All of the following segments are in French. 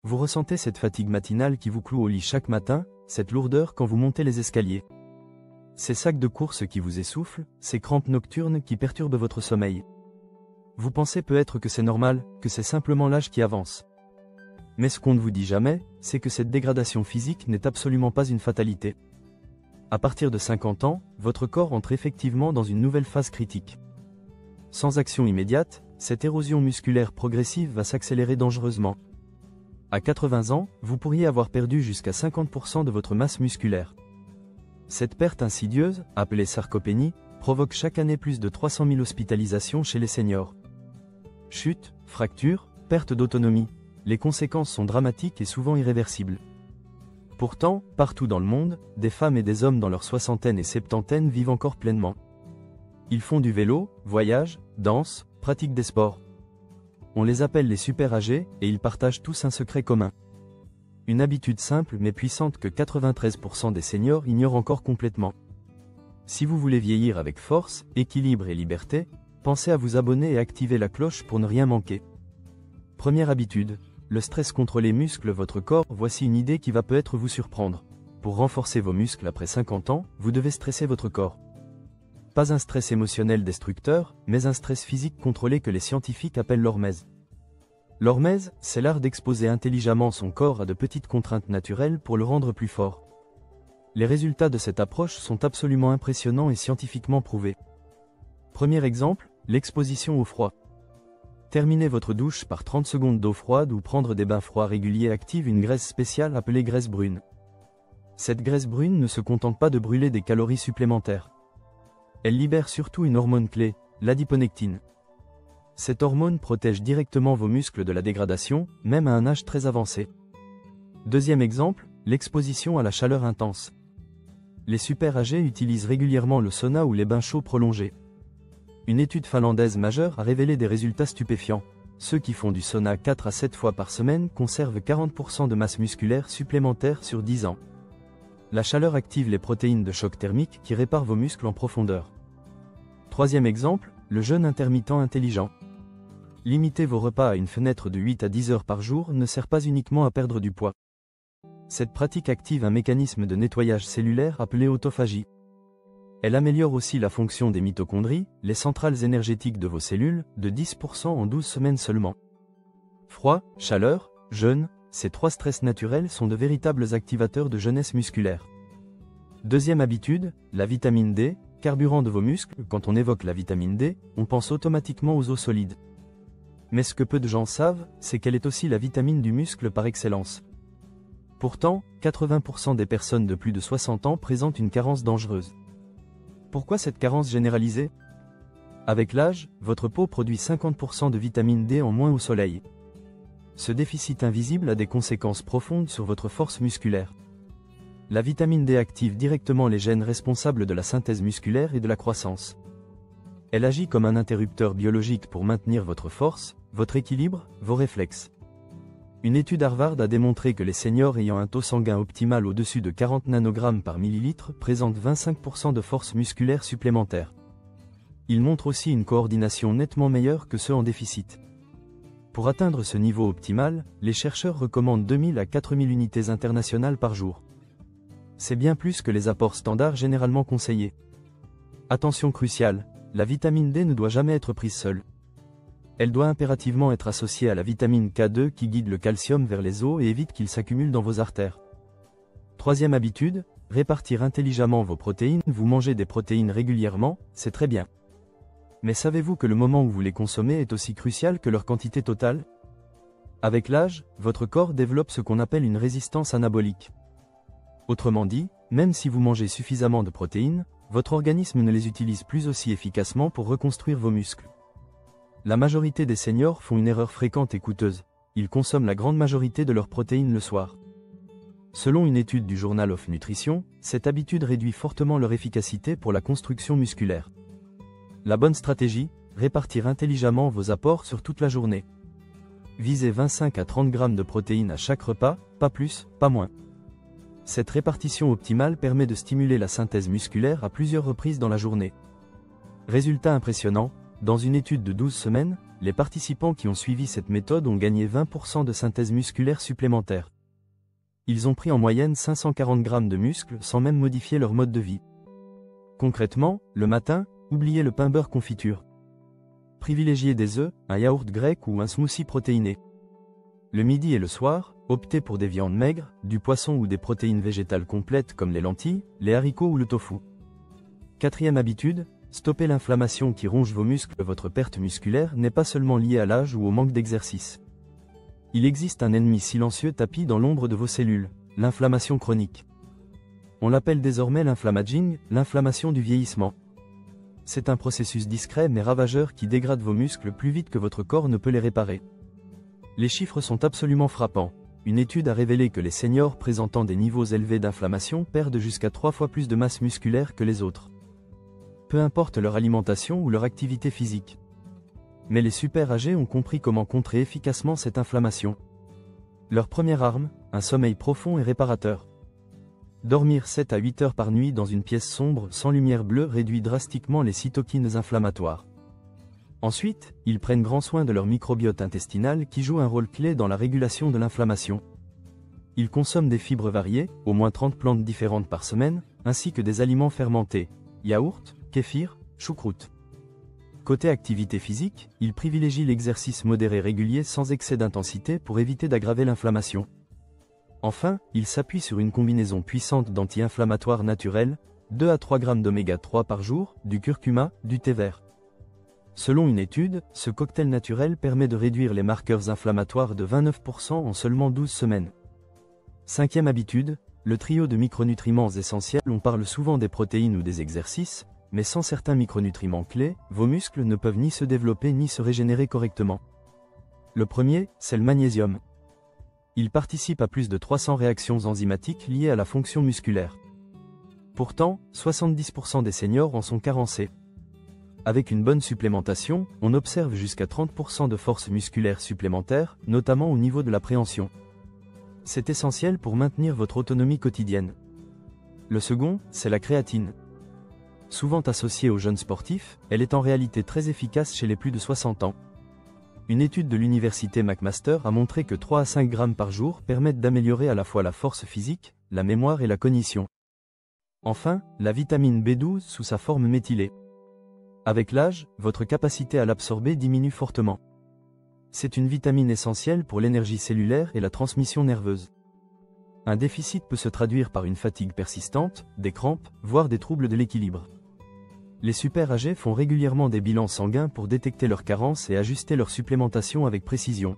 Vous ressentez cette fatigue matinale qui vous cloue au lit chaque matin, cette lourdeur quand vous montez les escaliers. Ces sacs de course qui vous essoufflent, ces crampes nocturnes qui perturbent votre sommeil. Vous pensez peut-être que c'est normal, que c'est simplement l'âge qui avance. Mais ce qu'on ne vous dit jamais, c'est que cette dégradation physique n'est absolument pas une fatalité. À partir de 50 ans, votre corps entre effectivement dans une nouvelle phase critique. Sans action immédiate, cette érosion musculaire progressive va s'accélérer dangereusement. À 80 ans, vous pourriez avoir perdu jusqu'à 50% de votre masse musculaire. Cette perte insidieuse, appelée sarcopénie, provoque chaque année plus de 300 000 hospitalisations chez les seniors. Chute, fracture, perte d'autonomie, les conséquences sont dramatiques et souvent irréversibles. Pourtant, partout dans le monde, des femmes et des hommes dans leur soixantaine et septantaine vivent encore pleinement. Ils font du vélo, voyagent, dansent, pratiquent des sports. On les appelle les super âgés, et ils partagent tous un secret commun. Une habitude simple mais puissante que 93% des seniors ignorent encore complètement. Si vous voulez vieillir avec force, équilibre et liberté, pensez à vous abonner et activer la cloche pour ne rien manquer. Première habitude, le stress contre les muscles votre corps. Voici une idée qui va peut-être vous surprendre. Pour renforcer vos muscles après 50 ans, vous devez stresser votre corps. Pas un stress émotionnel destructeur, mais un stress physique contrôlé que les scientifiques appellent l'hormèse. L'hormèse, c'est l'art d'exposer intelligemment son corps à de petites contraintes naturelles pour le rendre plus fort. Les résultats de cette approche sont absolument impressionnants et scientifiquement prouvés. Premier exemple, l'exposition au froid. Terminez votre douche par 30 secondes d'eau froide ou prendre des bains froids réguliers active une graisse spéciale appelée graisse brune. Cette graisse brune ne se contente pas de brûler des calories supplémentaires. Elle libère surtout une hormone clé, l'adiponectine. Cette hormone protège directement vos muscles de la dégradation, même à un âge très avancé. Deuxième exemple, l'exposition à la chaleur intense. Les super âgés utilisent régulièrement le sauna ou les bains chauds prolongés. Une étude finlandaise majeure a révélé des résultats stupéfiants. Ceux qui font du sauna 4 à 7 fois par semaine conservent 40% de masse musculaire supplémentaire sur 10 ans. La chaleur active les protéines de choc thermique qui réparent vos muscles en profondeur. Troisième exemple, le jeûne intermittent intelligent. Limiter vos repas à une fenêtre de 8 à 10 heures par jour ne sert pas uniquement à perdre du poids. Cette pratique active un mécanisme de nettoyage cellulaire appelé autophagie. Elle améliore aussi la fonction des mitochondries, les centrales énergétiques de vos cellules, de 10% en 12 semaines seulement. Froid, chaleur, jeûne, ces trois stress naturels sont de véritables activateurs de jeunesse musculaire. Deuxième habitude, la vitamine D, carburant de vos muscles. Quand on évoque la vitamine D, on pense automatiquement aux os solides. Mais ce que peu de gens savent, c'est qu'elle est aussi la vitamine du muscle par excellence. Pourtant, 80% des personnes de plus de 60 ans présentent une carence dangereuse. Pourquoi cette carence généralisée? Avec l'âge, votre peau produit 50% de vitamine D en moins au soleil. Ce déficit invisible a des conséquences profondes sur votre force musculaire. La vitamine D active directement les gènes responsables de la synthèse musculaire et de la croissance. Elle agit comme un interrupteur biologique pour maintenir votre force, votre équilibre, vos réflexes. Une étude Harvard a démontré que les seniors ayant un taux sanguin optimal au-dessus de 40 nanogrammes par millilitre présentent 25% de force musculaire supplémentaire. Ils montrent aussi une coordination nettement meilleure que ceux en déficit. Pour atteindre ce niveau optimal, les chercheurs recommandent 2000 à 4000 unités internationales par jour. C'est bien plus que les apports standards généralement conseillés. Attention cruciale, la vitamine D ne doit jamais être prise seule. Elle doit impérativement être associée à la vitamine K2 qui guide le calcium vers les os et évite qu'il s'accumule dans vos artères. Troisième habitude, répartir intelligemment vos protéines. Vous mangez des protéines régulièrement, c'est très bien. Mais savez-vous que le moment où vous les consommez est aussi crucial que leur quantité totale? Avec l'âge, votre corps développe ce qu'on appelle une résistance anabolique. Autrement dit, même si vous mangez suffisamment de protéines, votre organisme ne les utilise plus aussi efficacement pour reconstruire vos muscles. La majorité des seniors font une erreur fréquente et coûteuse. Ils consomment la grande majorité de leurs protéines le soir. Selon une étude du Journal of Nutrition, cette habitude réduit fortement leur efficacité pour la construction musculaire. La bonne stratégie, répartir intelligemment vos apports sur toute la journée. Visez 25 à 30 grammes de protéines à chaque repas, pas plus, pas moins. Cette répartition optimale permet de stimuler la synthèse musculaire à plusieurs reprises dans la journée. Résultat impressionnant, dans une étude de 12 semaines, les participants qui ont suivi cette méthode ont gagné 20% de synthèse musculaire supplémentaire. Ils ont pris en moyenne 540 grammes de muscles sans même modifier leur mode de vie. Concrètement, le matin, oubliez le pain beurre confiture. Privilégiez des œufs, un yaourt grec ou un smoothie protéiné. Le midi et le soir, optez pour des viandes maigres, du poisson ou des protéines végétales complètes comme les lentilles, les haricots ou le tofu. Quatrième habitude, stoppez l'inflammation qui ronge vos muscles. Votre perte musculaire n'est pas seulement liée à l'âge ou au manque d'exercice. Il existe un ennemi silencieux tapi dans l'ombre de vos cellules, l'inflammation chronique. On l'appelle désormais l'inflammaging, l'inflammation du vieillissement. C'est un processus discret mais ravageur qui dégrade vos muscles plus vite que votre corps ne peut les réparer. Les chiffres sont absolument frappants. Une étude a révélé que les seniors présentant des niveaux élevés d'inflammation perdent jusqu'à 3 fois plus de masse musculaire que les autres. Peu importe leur alimentation ou leur activité physique. Mais les super âgés ont compris comment contrer efficacement cette inflammation. Leur première arme, un sommeil profond et réparateur. Dormir 7 à 8 heures par nuit dans une pièce sombre sans lumière bleue réduit drastiquement les cytokines inflammatoires. Ensuite, ils prennent grand soin de leur microbiote intestinal qui joue un rôle clé dans la régulation de l'inflammation. Ils consomment des fibres variées, au moins 30 plantes différentes par semaine, ainsi que des aliments fermentés, yaourt, kéfir, choucroute. Côté activité physique, ils privilégient l'exercice modéré régulier sans excès d'intensité pour éviter d'aggraver l'inflammation. Enfin, ils s'appuient sur une combinaison puissante d'anti-inflammatoires naturels, 2 à 3 grammes d'oméga 3 par jour, du curcuma, du thé vert. Selon une étude, ce cocktail naturel permet de réduire les marqueurs inflammatoires de 29% en seulement 12 semaines. Cinquième habitude, le trio de micronutriments essentiels. On parle souvent des protéines ou des exercices, mais sans certains micronutriments clés, vos muscles ne peuvent ni se développer ni se régénérer correctement. Le premier, c'est le magnésium. Il participe à plus de 300 réactions enzymatiques liées à la fonction musculaire. Pourtant, 70% des seniors en sont carencés. Avec une bonne supplémentation, on observe jusqu'à 30% de force musculaire supplémentaire, notamment au niveau de la préhension. C'est essentiel pour maintenir votre autonomie quotidienne. Le second, c'est la créatine. Souvent associée aux jeunes sportifs, elle est en réalité très efficace chez les plus de 60 ans. Une étude de l'université McMaster a montré que 3 à 5 grammes par jour permettent d'améliorer à la fois la force physique, la mémoire et la cognition. Enfin, la vitamine B12 sous sa forme méthylée. Avec l'âge, votre capacité à l'absorber diminue fortement. C'est une vitamine essentielle pour l'énergie cellulaire et la transmission nerveuse. Un déficit peut se traduire par une fatigue persistante, des crampes, voire des troubles de l'équilibre. Les super âgés font régulièrement des bilans sanguins pour détecter leurs carences et ajuster leur supplémentation avec précision.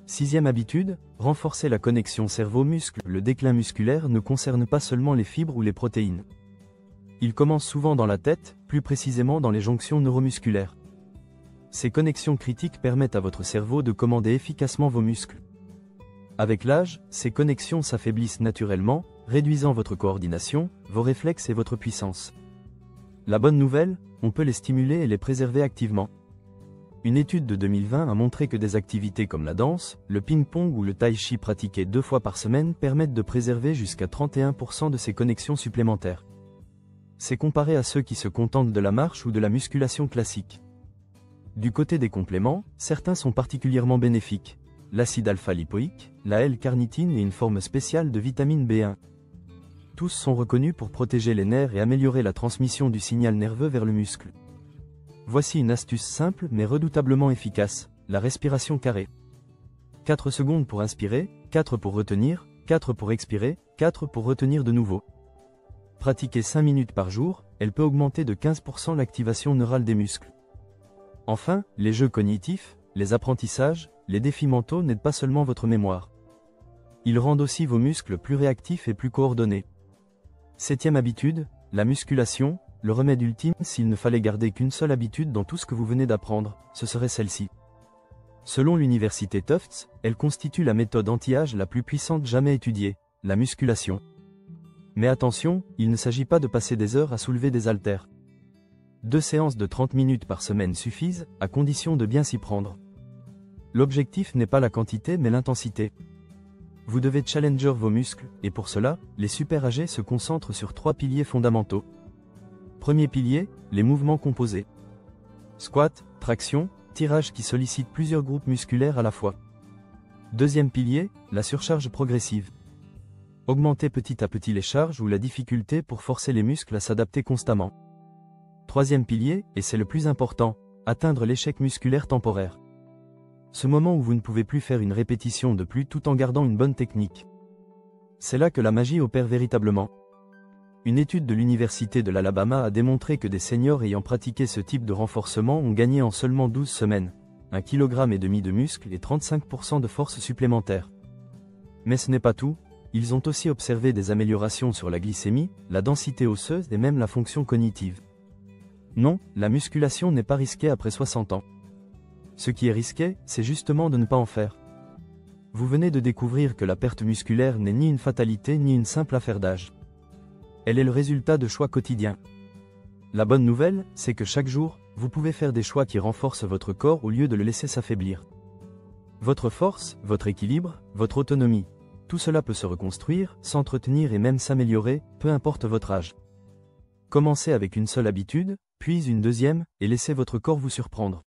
Sixième habitude, renforcer la connexion cerveau-muscle. Le déclin musculaire ne concerne pas seulement les fibres ou les protéines. Il commence souvent dans la tête, plus précisément dans les jonctions neuromusculaires. Ces connexions critiques permettent à votre cerveau de commander efficacement vos muscles. Avec l'âge, ces connexions s'affaiblissent naturellement, réduisant votre coordination, vos réflexes et votre puissance. La bonne nouvelle, on peut les stimuler et les préserver activement. Une étude de 2020 a montré que des activités comme la danse, le ping-pong ou le tai chi pratiquées 2 fois par semaine permettent de préserver jusqu'à 31% de ces connexions supplémentaires. C'est comparé à ceux qui se contentent de la marche ou de la musculation classique. Du côté des compléments, certains sont particulièrement bénéfiques. L'acide alpha-lipoïque, la L-carnitine et une forme spéciale de vitamine B1. Tous sont reconnus pour protéger les nerfs et améliorer la transmission du signal nerveux vers le muscle. Voici une astuce simple mais redoutablement efficace, la respiration carrée. 4 secondes pour inspirer, 4 pour retenir, 4 pour expirer, 4 pour retenir de nouveau. Pratiquée 5 minutes par jour, elle peut augmenter de 15% l'activation neurale des muscles. Enfin, les jeux cognitifs, les apprentissages, les défis mentaux n'aident pas seulement votre mémoire. Ils rendent aussi vos muscles plus réactifs et plus coordonnés. Septième habitude, la musculation, le remède ultime. S'il ne fallait garder qu'une seule habitude dans tout ce que vous venez d'apprendre, ce serait celle-ci. Selon l'université Tufts, elle constitue la méthode anti-âge la plus puissante jamais étudiée, la musculation. Mais attention, il ne s'agit pas de passer des heures à soulever des haltères. 2 séances de 30 minutes par semaine suffisent, à condition de bien s'y prendre. L'objectif n'est pas la quantité mais l'intensité. Vous devez challenger vos muscles, et pour cela, les super âgés se concentrent sur 3 piliers fondamentaux. Premier pilier, les mouvements composés. Squat, traction, tirage qui sollicite plusieurs groupes musculaires à la fois. Deuxième pilier, la surcharge progressive. Augmentez petit à petit les charges ou la difficulté pour forcer les muscles à s'adapter constamment. Troisième pilier, et c'est le plus important, atteindre l'échec musculaire temporaire. Ce moment où vous ne pouvez plus faire une répétition de plus tout en gardant une bonne technique. C'est là que la magie opère véritablement. Une étude de l'Université de l'Alabama a démontré que des seniors ayant pratiqué ce type de renforcement ont gagné en seulement 12 semaines, 1,5 kg de muscle et 35% de force supplémentaire. Mais ce n'est pas tout, ils ont aussi observé des améliorations sur la glycémie, la densité osseuse et même la fonction cognitive. Non, la musculation n'est pas risquée après 60 ans. Ce qui est risqué, c'est justement de ne pas en faire. Vous venez de découvrir que la perte musculaire n'est ni une fatalité ni une simple affaire d'âge. Elle est le résultat de choix quotidiens. La bonne nouvelle, c'est que chaque jour, vous pouvez faire des choix qui renforcent votre corps au lieu de le laisser s'affaiblir. Votre force, votre équilibre, votre autonomie, tout cela peut se reconstruire, s'entretenir et même s'améliorer, peu importe votre âge. Commencez avec une seule habitude, puis une deuxième, et laissez votre corps vous surprendre.